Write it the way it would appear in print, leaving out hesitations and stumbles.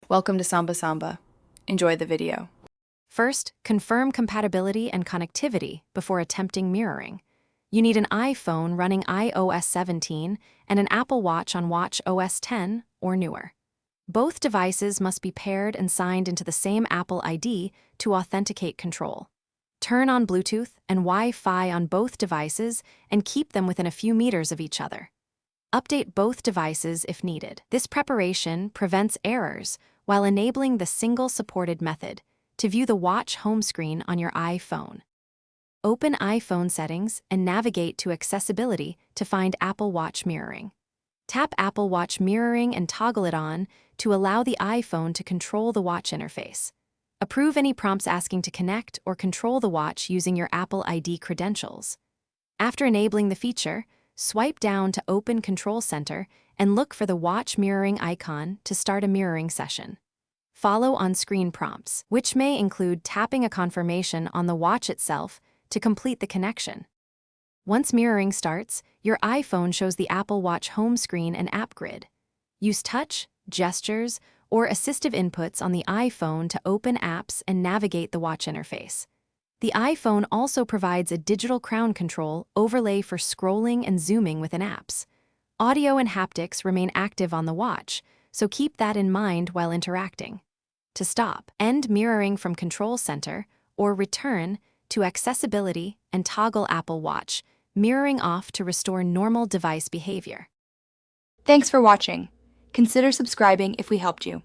Welcome to Samba Samba. Enjoy the video. First, confirm compatibility and connectivity before attempting mirroring. You need an iPhone running iOS 17 and an Apple Watch on watchOS 10 or newer. Both devices must be paired and signed into the same Apple ID to authenticate control. Turn on Bluetooth and Wi-Fi on both devices and keep them within a few meters of each other. Update both devices if needed. This preparation prevents errors while enabling the single supported method to view the watch home screen on your iPhone. Open iPhone settings and navigate to Accessibility to find Apple Watch mirroring. Tap Apple Watch mirroring and toggle it on to allow the iPhone to control the watch interface. Approve any prompts asking to connect or control the watch using your Apple ID credentials. After enabling the feature, swipe down to open Control Center and look for the watch mirroring icon to start a mirroring session. Follow on-screen prompts, which may include tapping a confirmation on the watch itself to complete the connection. Once mirroring starts, your iPhone shows the Apple Watch home screen and app grid. Use touch, gestures, or assistive inputs on the iPhone to open apps and navigate the watch interface. The iPhone also provides a digital crown control overlay for scrolling and zooming within apps. Audio and haptics remain active on the watch, so keep that in mind while interacting. To stop, end mirroring from Control Center or return to Accessibility and toggle Apple Watch mirroring off to restore normal device behavior. Thanks for watching. Consider subscribing if we helped you.